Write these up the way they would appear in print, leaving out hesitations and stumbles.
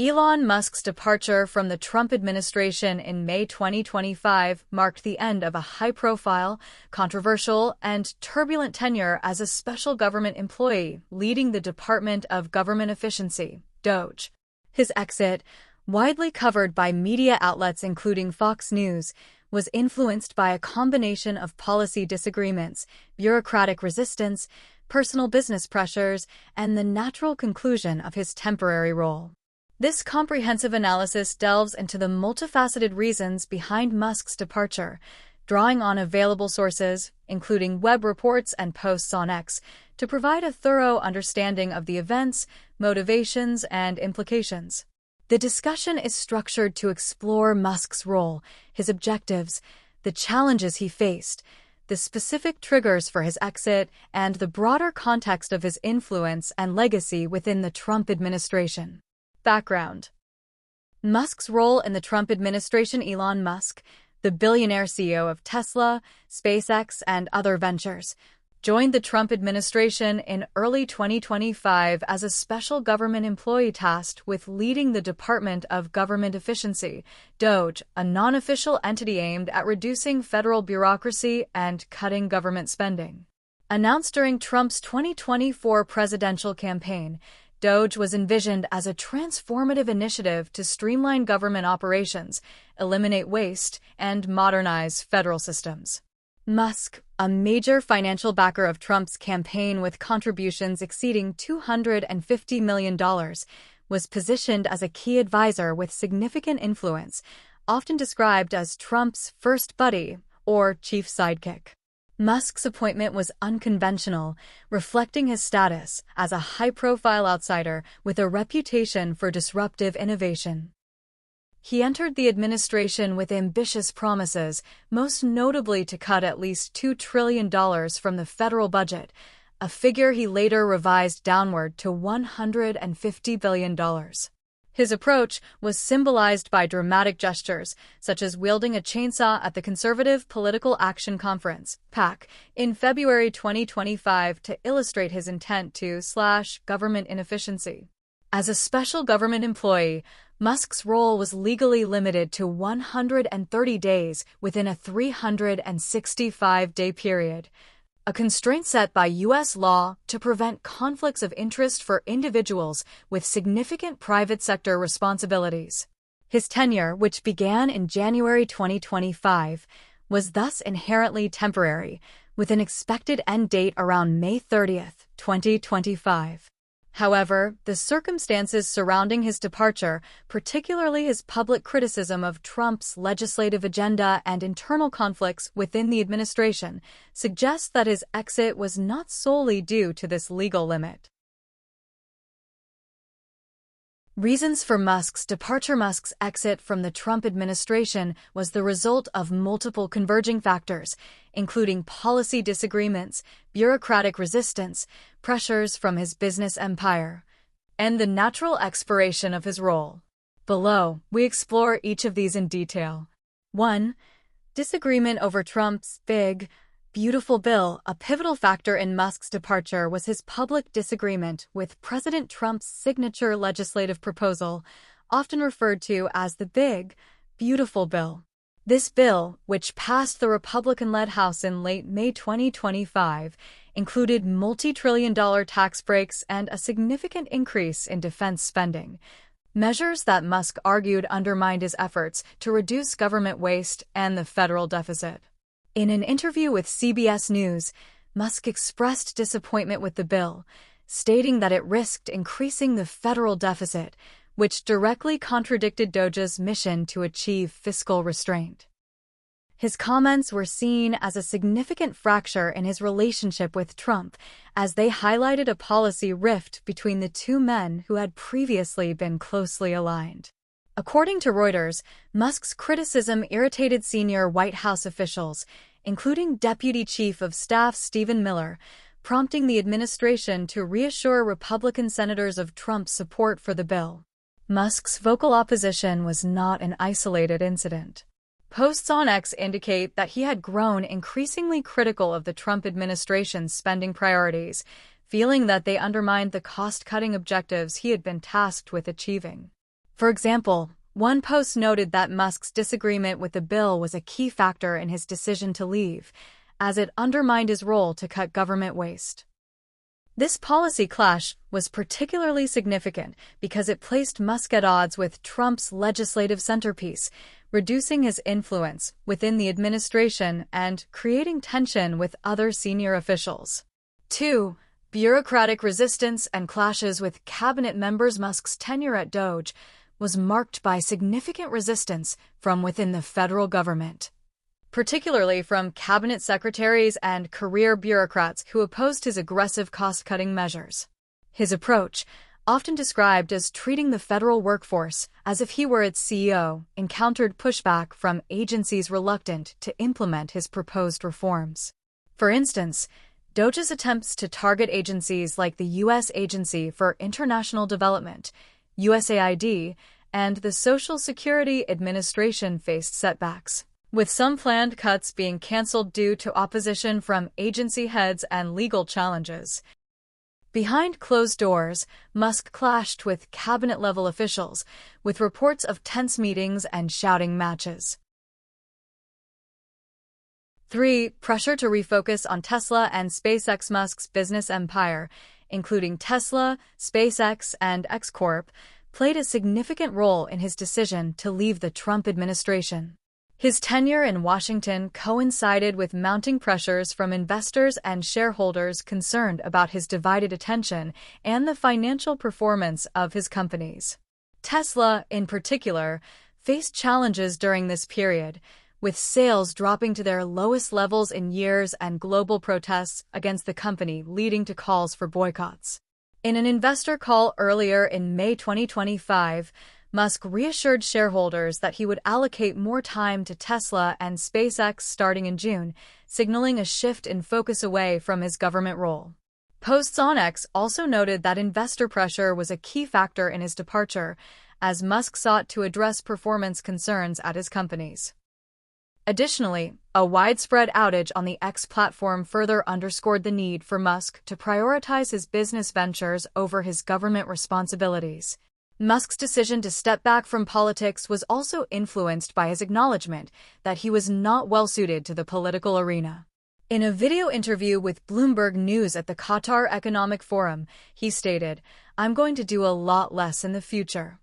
Elon Musk's departure from the Trump administration in May 2025 marked the end of a high-profile, controversial, and turbulent tenure as a special government employee leading the Department of Government Efficiency, DOGE. His exit, widely covered by media outlets including Fox News, was influenced by a combination of policy disagreements, bureaucratic resistance, personal business pressures, and the natural conclusion of his temporary role. This comprehensive analysis delves into the multifaceted reasons behind Musk's departure, drawing on available sources, including web reports and posts on X, to provide a thorough understanding of the events, motivations, and implications. The discussion is structured to explore Musk's role, his objectives, the challenges he faced, the specific triggers for his exit, and the broader context of his influence and legacy within the Trump administration. Background: Musk's role in the Trump administration. Elon Musk, the billionaire CEO of Tesla, SpaceX, and other ventures, joined the Trump administration in early 2025 as a special government employee tasked with leading the Department of Government Efficiency, DOGE, a non-official entity aimed at reducing federal bureaucracy and cutting government spending. Announced during Trump's 2024 presidential campaign, DOGE was envisioned as a transformative initiative to streamline government operations, eliminate waste, and modernize federal systems. Musk, a major financial backer of Trump's campaign with contributions exceeding $250 million, was positioned as a key advisor with significant influence, often described as Trump's first buddy or chief sidekick. Musk's appointment was unconventional, reflecting his status as a high-profile outsider with a reputation for disruptive innovation. He entered the administration with ambitious promises, most notably to cut at least $2 trillion from the federal budget, a figure he later revised downward to $150 billion. His approach was symbolized by dramatic gestures, such as wielding a chainsaw at the Conservative Political Action Conference, PAC, in February 2025 to illustrate his intent to slash government inefficiency. As a special government employee, Musk's role was legally limited to 130 days within a 365-day period, a constraint set by U.S. law to prevent conflicts of interest for individuals with significant private sector responsibilities. His tenure, which began in January 2025, was thus inherently temporary, with an expected end date around May 30, 2025. However, the circumstances surrounding his departure, particularly his public criticism of Trump's legislative agenda and internal conflicts within the administration, suggest that his exit was not solely due to this legal limit. Reasons for Musk's departure. Musk's exit from the Trump administration was the result of multiple converging factors, including policy disagreements, bureaucratic resistance, pressures from his business empire, and the natural expiration of his role. Below, we explore each of these in detail. 1. Disagreement over Trump's big, beautiful bill. A pivotal factor in Musk's departure was his public disagreement with President Trump's signature legislative proposal, often referred to as the Big, Beautiful Bill. This bill, which passed the Republican-led House in late May 2025, included multi-trillion-dollar tax breaks and a significant increase in defense spending, measures that Musk argued undermined his efforts to reduce government waste and the federal deficit. In an interview with CBS News, Musk expressed disappointment with the bill, stating that it risked increasing the federal deficit, which directly contradicted DOGE's mission to achieve fiscal restraint. His comments were seen as a significant fracture in his relationship with Trump, as they highlighted a policy rift between the two men who had previously been closely aligned. According to Reuters, Musk's criticism irritated senior White House officials, including Deputy Chief of Staff Stephen Miller, prompting the administration to reassure Republican senators of Trump's support for the bill. Musk's vocal opposition was not an isolated incident. Posts on X indicate that he had grown increasingly critical of the Trump administration's spending priorities, feeling that they undermined the cost-cutting objectives he had been tasked with achieving. For example, one post noted that Musk's disagreement with the bill was a key factor in his decision to leave, as it undermined his role to cut government waste. This policy clash was particularly significant because it placed Musk at odds with Trump's legislative centerpiece, reducing his influence within the administration and creating tension with other senior officials. 2. Bureaucratic resistance and clashes with cabinet members. Musk's tenure at DOGE was marked by significant resistance from within the federal government, particularly from cabinet secretaries and career bureaucrats who opposed his aggressive cost-cutting measures. His approach, often described as treating the federal workforce as if he were its CEO, encountered pushback from agencies reluctant to implement his proposed reforms. For instance, DOGE's attempts to target agencies like the U.S. Agency for International Development, USAID, and the Social Security Administration faced setbacks, with some planned cuts being canceled due to opposition from agency heads and legal challenges. Behind closed doors, Musk clashed with cabinet-level officials, with reports of tense meetings and shouting matches. 3. Pressure to refocus on Tesla and SpaceX. Musk's business empire, including Tesla, SpaceX, and X Corp, played a significant role in his decision to leave the Trump administration. His tenure in Washington coincided with mounting pressures from investors and shareholders concerned about his divided attention and the financial performance of his companies. Tesla, in particular, faced challenges during this period, with sales dropping to their lowest levels in years and global protests against the company leading to calls for boycotts. In an investor call earlier in May 2025, Musk reassured shareholders that he would allocate more time to Tesla and SpaceX starting in June, signaling a shift in focus away from his government role. Posts on X also noted that investor pressure was a key factor in his departure, as Musk sought to address performance concerns at his companies. Additionally, a widespread outage on the X platform further underscored the need for Musk to prioritize his business ventures over his government responsibilities. Musk's decision to step back from politics was also influenced by his acknowledgement that he was not well-suited to the political arena. In a video interview with Bloomberg News at the Qatar Economic Forum, he stated, "I'm going to do a lot less in the future.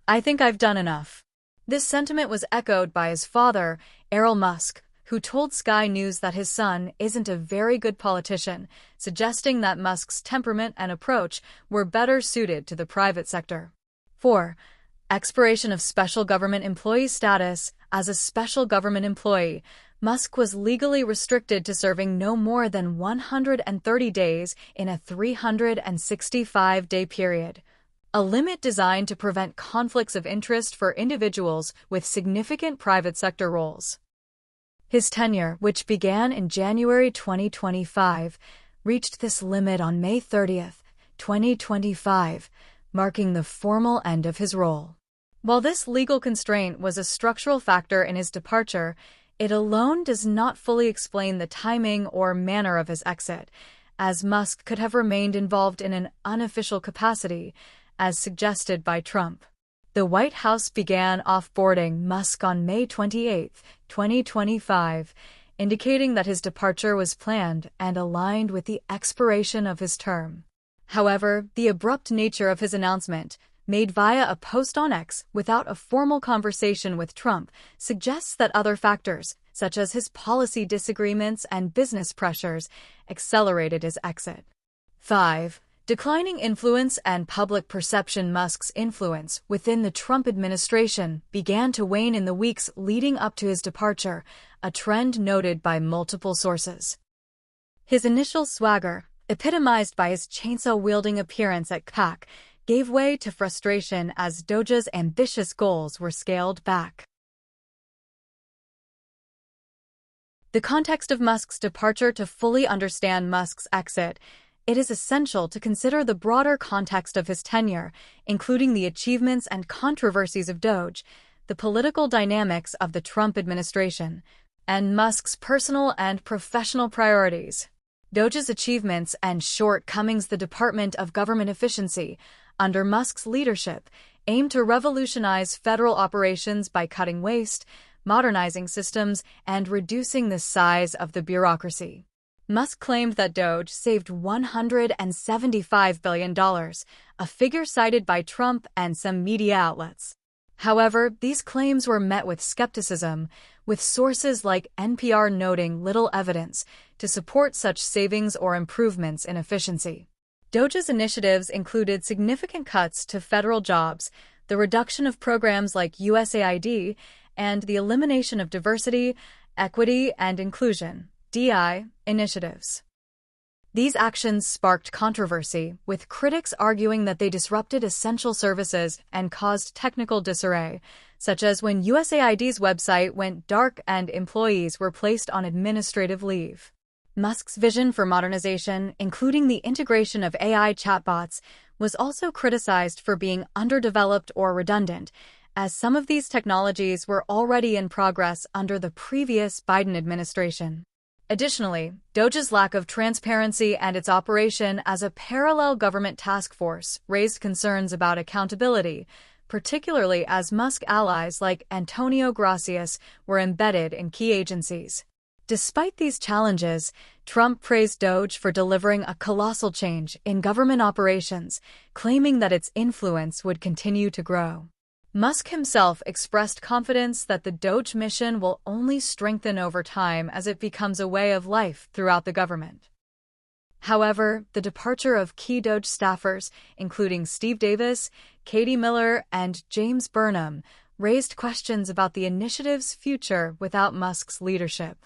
I think I've done enough." This sentiment was echoed by his father, Elon Musk, who told Sky News that his son isn't a very good politician, suggesting that Musk's temperament and approach were better suited to the private sector. 4. Expiration of special government employee status. As a special government employee, Musk was legally restricted to serving no more than 130 days in a 365-day period, a limit designed to prevent conflicts of interest for individuals with significant private sector roles. His tenure, which began in January 2025, reached this limit on May 30, 2025, marking the formal end of his role. While this legal constraint was a structural factor in his departure, it alone does not fully explain the timing or manner of his exit, as Musk could have remained involved in an unofficial capacity, as suggested by Trump. The White House began off-boarding Musk on May 28, 2025, indicating that his departure was planned and aligned with the expiration of his term. However, the abrupt nature of his announcement, made via a post on X without a formal conversation with Trump, suggests that other factors, such as his policy disagreements and business pressures, accelerated his exit. 5. Declining influence and public perception. Musk's influence within the Trump administration began to wane in the weeks leading up to his departure, a trend noted by multiple sources. His initial swagger, epitomized by his chainsaw-wielding appearance at CAC, gave way to frustration as DOGE's ambitious goals were scaled back. The context of Musk's departure. To fully understand Musk's exit, it is essential to consider the broader context of his tenure, including the achievements and controversies of DOGE, the political dynamics of the Trump administration, and Musk's personal and professional priorities. DOGE's achievements and shortcomings. The Department of Government Efficiency, under Musk's leadership, aim to revolutionize federal operations by cutting waste, modernizing systems, and reducing the size of the bureaucracy. Musk claimed that DOGE saved $175 billion, a figure cited by Trump and some media outlets. However, these claims were met with skepticism, with sources like NPR noting little evidence to support such savings or improvements in efficiency. DOGE's initiatives included significant cuts to federal jobs, the reduction of programs like USAID, and the elimination of diversity, equity, and inclusion (DI) initiatives. These actions sparked controversy, with critics arguing that they disrupted essential services and caused technical disarray, such as when USAID's website went dark and employees were placed on administrative leave. Musk's vision for modernization, including the integration of AI chatbots, was also criticized for being underdeveloped or redundant, as some of these technologies were already in progress under the previous Biden administration. Additionally, DOGE's lack of transparency and its operation as a parallel government task force raised concerns about accountability, particularly as Musk allies like Antonio Gracias were embedded in key agencies. Despite these challenges, Trump praised DOGE for delivering a colossal change in government operations, claiming that its influence would continue to grow. Musk himself expressed confidence that the DOGE mission will only strengthen over time as it becomes a way of life throughout the government. However, the departure of key DOGE staffers, including Steve Davis, Katie Miller, and James Burnham, raised questions about the initiative's future without Musk's leadership.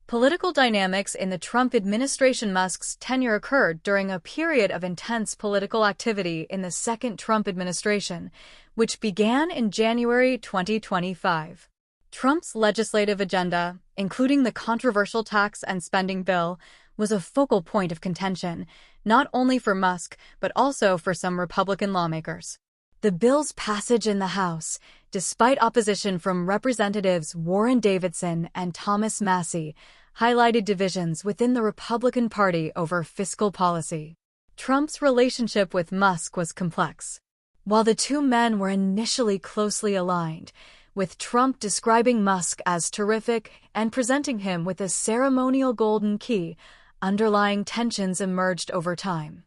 Political dynamics in the Trump administration. Musk's tenure occurred during a period of intense political activity in the second Trump administration, which began in January 2025. Trump's legislative agenda, including the controversial tax and spending bill, was a focal point of contention, not only for Musk but also for some Republican lawmakers. The bill's passage in the House, despite opposition from Representatives Warren Davidson and Thomas Massie, highlighted divisions within the Republican Party over fiscal policy. Trump's relationship with Musk was complex. While the two men were initially closely aligned, with Trump describing Musk as terrific and presenting him with a ceremonial golden key, underlying tensions emerged over time.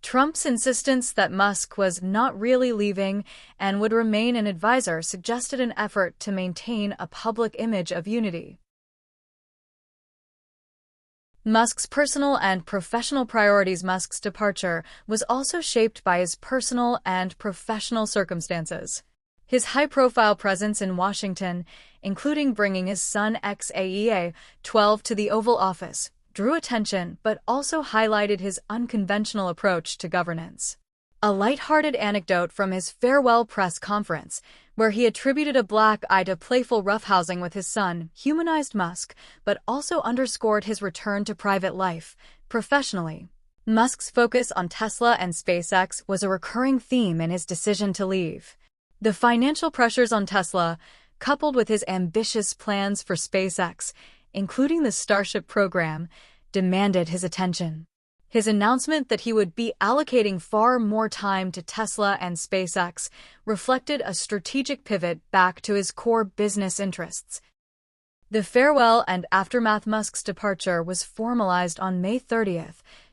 Trump's insistence that Musk was not really leaving and would remain an advisor suggested an effort to maintain a public image of unity. Musk's personal and professional priorities. Musk's departure was also shaped by his personal and professional circumstances. His high-profile presence in Washington, including bringing his son XAEA-12 to the Oval Office, drew attention but also highlighted his unconventional approach to governance. A lighthearted anecdote from his farewell press conference, where he attributed a black eye to playful roughhousing with his son, humanized Musk, but also underscored his return to private life, professionally. Musk's focus on Tesla and SpaceX was a recurring theme in his decision to leave. The financial pressures on Tesla, coupled with his ambitious plans for SpaceX, including the Starship program, demanded his attention. His announcement that he would be allocating far more time to Tesla and SpaceX reflected a strategic pivot back to his core business interests. The farewell and aftermath. Musk's departure was formalized on May 30,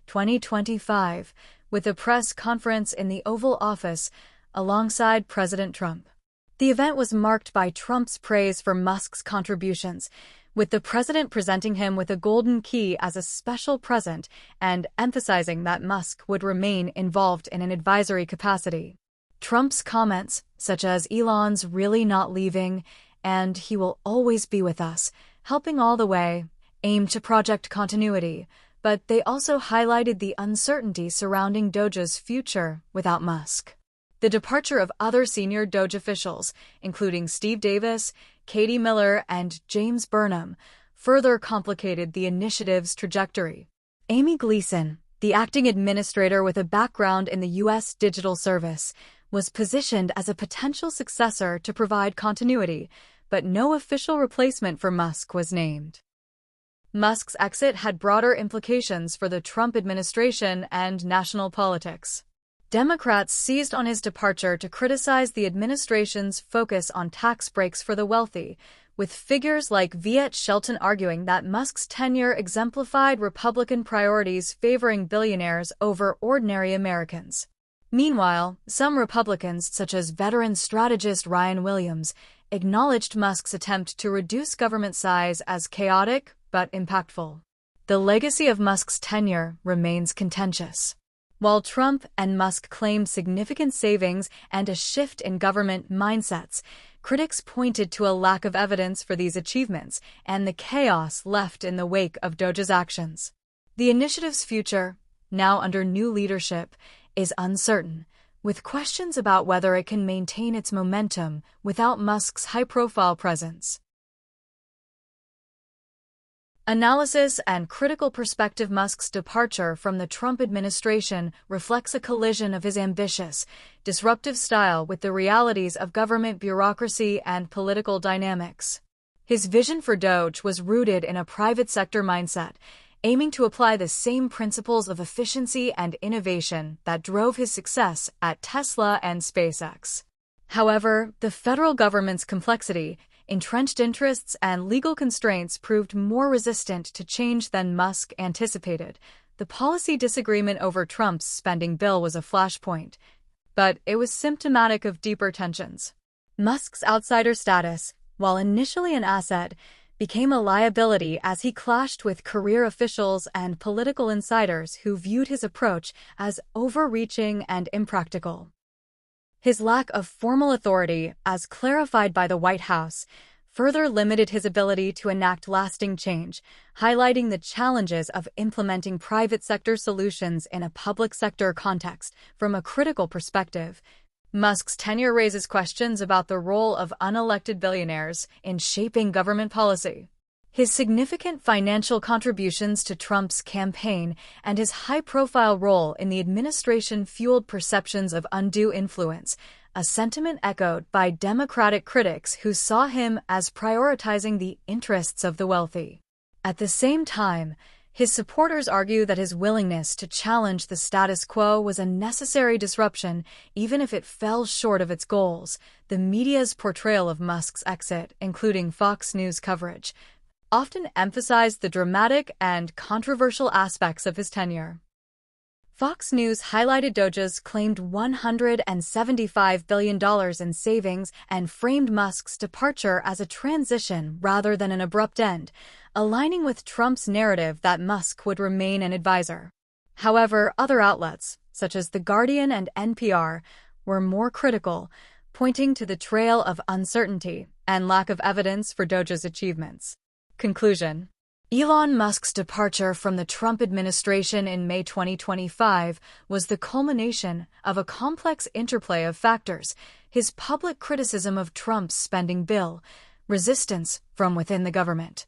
2025, with a press conference in the Oval Office alongside President Trump. The event was marked by Trump's praise for Musk's contributions, with the president presenting him with a golden key as a special present and emphasizing that Musk would remain involved in an advisory capacity. Trump's comments, such as "Elon's really not leaving" and "he will always be with us, helping all the way," aimed to project continuity, but they also highlighted the uncertainty surrounding DOGE's future without Musk. The departure of other senior DOGE officials, including Steve Davis, Katie Miller, and James Burnham, further complicated the initiative's trajectory. Amy Gleason, the acting administrator with a background in the U.S. Digital Service, was positioned as a potential successor to provide continuity, but no official replacement for Musk was named. Musk's exit had broader implications for the Trump administration and national politics. Democrats seized on his departure to criticize the administration's focus on tax breaks for the wealthy, with figures like Viet Shelton arguing that Musk's tenure exemplified Republican priorities favoring billionaires over ordinary Americans. Meanwhile, some Republicans, such as veteran strategist Ryan Williams, acknowledged Musk's attempt to reduce government size as chaotic but impactful. The legacy of Musk's tenure remains contentious. While Trump and Musk claimed significant savings and a shift in government mindsets, critics pointed to a lack of evidence for these achievements and the chaos left in the wake of DOGE's actions. The initiative's future, now under new leadership, is uncertain, with questions about whether it can maintain its momentum without Musk's high-profile presence. Analysis and critical perspective. Musk's departure from the Trump administration reflects a collision of his ambitious, disruptive style with the realities of government bureaucracy and political dynamics. His vision for DOGE was rooted in a private sector mindset, aiming to apply the same principles of efficiency and innovation that drove his success at Tesla and SpaceX. However, the federal government's complexity, entrenched interests, and legal constraints proved more resistant to change than Musk anticipated. The policy disagreement over Trump's spending bill was a flashpoint, but it was symptomatic of deeper tensions. Musk's outsider status, while initially an asset, became a liability as he clashed with career officials and political insiders who viewed his approach as overreaching and impractical. His lack of formal authority, as clarified by the White House, further limited his ability to enact lasting change, highlighting the challenges of implementing private sector solutions in a public sector context. From a critical perspective, Musk's tenure raises questions about the role of unelected billionaires in shaping government policy. His significant financial contributions to Trump's campaign and his high-profile role in the administration fueled perceptions of undue influence, a sentiment echoed by Democratic critics who saw him as prioritizing the interests of the wealthy. At the same time, his supporters argue that his willingness to challenge the status quo was a necessary disruption, even if it fell short of its goals. The media's portrayal of Musk's exit, including Fox News coverage, often emphasized the dramatic and controversial aspects of his tenure. Fox News highlighted DOGE's claimed $175 billion in savings and framed Musk's departure as a transition rather than an abrupt end, aligning with Trump's narrative that Musk would remain an advisor. However, other outlets, such as The Guardian and NPR, were more critical, pointing to the trail of uncertainty and lack of evidence for DOGE's achievements. Conclusion: Elon Musk's departure from the Trump administration in May 2025 was the culmination of a complex interplay of factors: his public criticism of Trump's spending bill, resistance from within the government,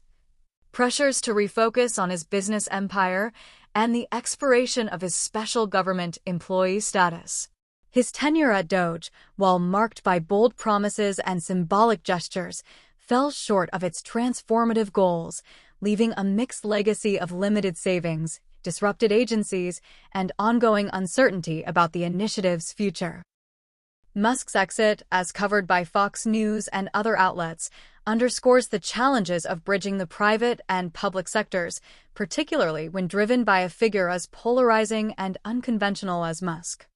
pressures to refocus on his business empire, and the expiration of his special government employee status. His tenure at DOGE, while marked by bold promises and symbolic gestures, fell short of its transformative goals, leaving a mixed legacy of limited savings, disrupted agencies, and ongoing uncertainty about the initiative's future. Musk's exit, as covered by Fox News and other outlets, underscores the challenges of bridging the private and public sectors, particularly when driven by a figure as polarizing and unconventional as Musk.